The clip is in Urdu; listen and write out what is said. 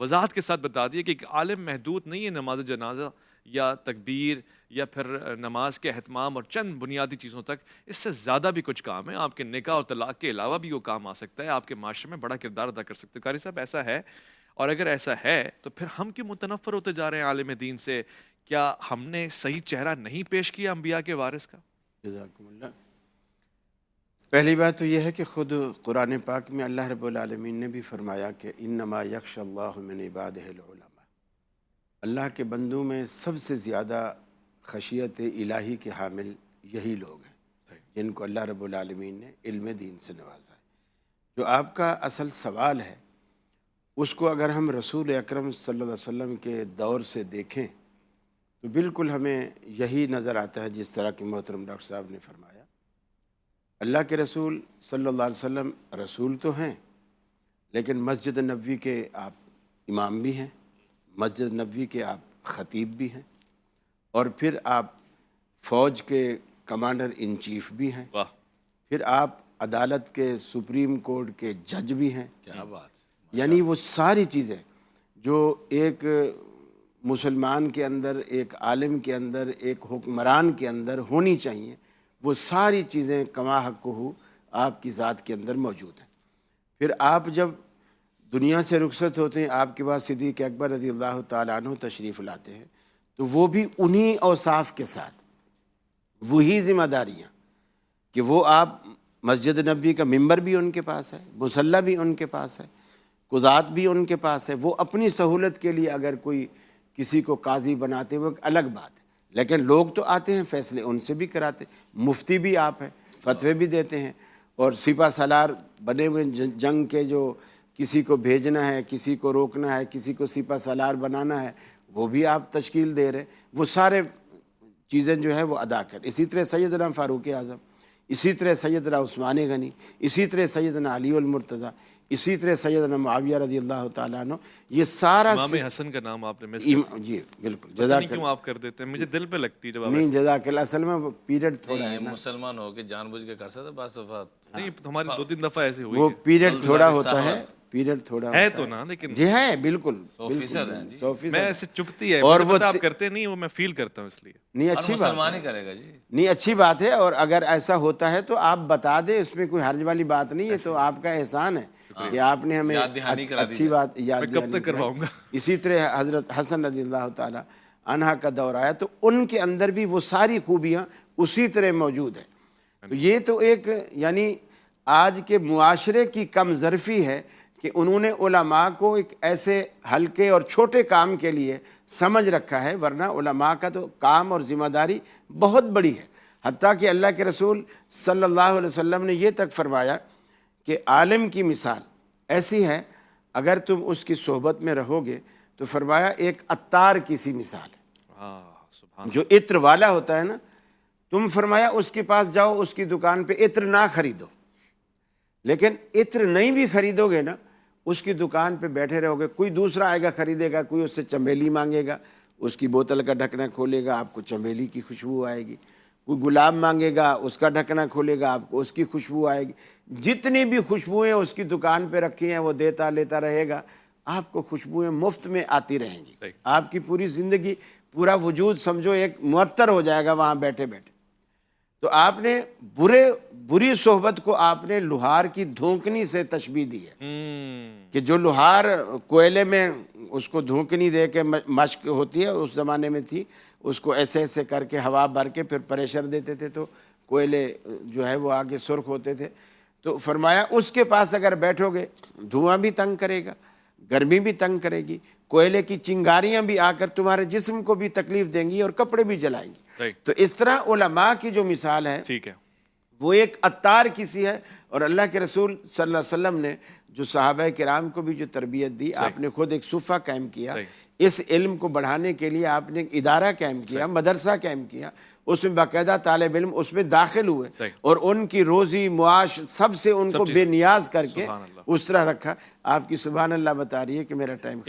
وضاحت کے ساتھ بتا دیا کہ ایک عالم محدود نہیں ہے نماز جنازہ یا تکبیر یا پھر نماز کے اہتمام اور چند بنیادی چیزوں تک. اس سے زیادہ بھی کچھ کام ہے. آپ کے نکاح اور طلاق کے علاوہ بھی وہ کام آ سکتا ہے. آپ کے معاشرے میں بڑا کردار ادا کر سکتے ہیں. قاری صاحب ایسا ہے، اور اگر ایسا ہے تو پھر ہم کیوں متنفر ہوتے جا رہے ہیں عالم دین سے؟ کیا ہم نے صحیح چہرہ نہیں پیش کیا انبیاء کے وارث کا؟ جزاکم اللہ. پہلی بات تو یہ ہے کہ خود قرآن پاک میں اللہ رب العالمین نے بھی فرمایا کہ انما یخشی اللہ من عبادہ العلماء. اللہ کے بندوں میں سب سے زیادہ خشیت الہی کے حامل یہی لوگ ہیں جن کو اللہ رب العالمین نے علم دین سے نوازا ہے. جو آپ کا اصل سوال ہے اس کو اگر ہم رسول اکرم صلی اللہ علیہ وسلم کے دور سے دیکھیں تو بالکل ہمیں یہی نظر آتا ہے جس طرح کہ محترم ڈاکٹر صاحب نے فرمایا. اللہ کے رسول صلی اللہ علیہ وسلم رسول تو ہیں، لیکن مسجد نبوی کے آپ امام بھی ہیں، مسجد نبوی کے آپ خطیب بھی ہیں، اور پھر آپ فوج کے کمانڈر ان چیف بھی ہیں، پھر آپ عدالت کے سپریم کورٹ کے جج بھی ہیں. کیا بات! یعنی وہ ساری چیزیں جو ایک مسلمان کے اندر، ایک عالم کے اندر، ایک حکمران کے اندر ہونی چاہیے، وہ ساری چیزیں کما حق ہو آپ کی ذات کے اندر موجود ہیں. پھر آپ جب دنیا سے رخصت ہوتے ہیں، آپ کے بعد صدیق اکبر رضی اللہ تعالیٰ عنہ تشریف لاتے ہیں، تو وہ بھی انہی اوصاف کے ساتھ، وہی ذمہ داریاں کہ وہ آپ مسجد نبوی کا ممبر بھی ان کے پاس ہے، مصلی بھی ان کے پاس ہے، قضات بھی ان کے پاس ہے. وہ اپنی سہولت کے لیے اگر کوئی کسی کو قاضی بناتے وہ ایک الگ بات ہے، لیکن لوگ تو آتے ہیں فیصلے ان سے بھی کراتے. مفتی بھی آپ ہیں، فتوے بھی دیتے ہیں، اور سپہ سالار بنے ہوئے جنگ کے جو کسی کو بھیجنا ہے، کسی کو روکنا ہے، کسی کو سپہ سالار بنانا ہے، وہ بھی آپ تشکیل دے رہے. وہ سارے چیزیں جو ہے وہ ادا کر. اسی طرح سیدنا فاروق اعظم، اسی طرح سیدنا عثمان غنی، اسی طرح سیدنا علی المرتضیٰ، اسی طرح سیدنا معاویہ رضی اللہ تعالیٰ عنہ. یہ سارا امام حسن کا نام آپ نے جی بالکل جزاک کیوں آپ کر دیتے ہیں؟ مجھے دل پہ لگتی ہے جب آپ نہیں جزاک اللہ. اصل میں وہ پیریڈ تھوڑا ہے نا، مسلمان ہو کے جان بوجھ کے کر سکتے بعض صفات. نہیں، ہماری 2-3 دفعہ ایسے ہوئی وہ ہے. پیریڈ تھوڑا ہوتا ہے، پیریڈ تھوڑا ہے تو نا، لیکن جی ہے بالکل 100% ہے جی. 100%. میں ایسے چپتی ہے، اور اور وہ وہ آپ کرتے نہیں، وہ میں فیل کرتا ہوں اس لیے. نہیں اور اچھی بات مسلمان ہی کرے گا جی. نہیں اچھی بات ہے، اور اگر ایسا ہوتا ہے تو آپ بتا دیں، اس میں کوئی حرج والی بات نہیں ہے. تو آپ کا احسان ہے کہ آپ نے ہمیں یاد دہانی کرا دی اچھی بات یاد میں کب تک کرواؤں گا. اسی طرح حضرت حسن رضی اللہ تعالیٰ عنہ کا دور آیا تو ان کے اندر بھی وہ ساری خوبیاں اسی طرح موجود ہیں. تو یہ تو ایک یعنی آج کے معاشرے کی کم ظرفی ہے کہ انہوں نے علماء کو ایک ایسے ہلکے اور چھوٹے کام کے لیے سمجھ رکھا ہے، ورنہ علماء کا تو کام اور ذمہ داری بہت بڑی ہے. حتیٰ کہ اللہ کے رسول صلی اللہ علیہ وسلم نے یہ تک فرمایا کہ عالم کی مثال ایسی ہے، اگر تم اس کی صحبت میں رہو گے تو فرمایا ایک عطار کی سی مثال ہے، جو عطر والا ہوتا ہے نا. تم فرمایا اس کے پاس جاؤ، اس کی دکان پہ عطر نہ خریدو، لیکن عطر نہیں بھی خریدو گے نا، اس کی دکان پہ بیٹھے رہو گے، کوئی دوسرا آئے گا خریدے گا، کوئی اس سے چمیلی مانگے گا، اس کی بوتل کا ڈھکنا کھولے گا، آپ کو چمیلی کی خوشبو آئے گی. کوئی گلاب مانگے گا، اس کا ڈھکنا کھولے گا، آپ کو اس کی خوشبو آئے گی. جتنی بھی خوشبوئیں اس کی دکان پہ رکھی ہیں وہ دیتا لیتا رہے گا، آپ کو خوشبوئیں مفت میں آتی رہیں گی. آپ کی پوری زندگی، پورا وجود سمجھو ایک معطر ہو جائے گا وہاں بیٹھے بیٹھے. تو آپ نے بری صحبت کو آپ نے لوہار کی دھونکنی سے تشبیہ دی ہے کہ جو لوہار کوئلے میں اس کو دھونکنی دے کے مشق ہوتی ہے، اس زمانے میں تھی، اس کو ایسے ایسے کر کے ہوا بھر کے پھر پریشر دیتے تھے تو کوئلے جو ہے وہ آگے سرخ ہوتے تھے. تو فرمایا اس کے پاس اگر بیٹھو گے دھواں بھی تنگ کرے گا، گرمی بھی تنگ کرے گی، کوئلے کی چنگاریاں بھی آ کر تمہارے جسم کو بھی تکلیف دیں گی اور کپڑے بھی جلائیں گی. تو اس طرح علماء کی جو مثال ہے وہ ایک عطار کی سی ہے. اور اللہ کے رسول صلی اللہ علیہ وسلم نے جو صحابہ کرام کو بھی جو تربیت دی، آپ نے خود ایک صفحہ قائم کیا، اس علم کو بڑھانے کے لیے آپ نے ایک ادارہ قائم کیا، مدرسہ قائم کیا، اس میں باقاعدہ طالب علم اس میں داخل ہوئے اور ان کی روزی معاش سب سے ان کو بے نیاز کر کے اس طرح رکھا. آپ کی سبحان اللہ بتا رہی ہے کہ میرا ٹائم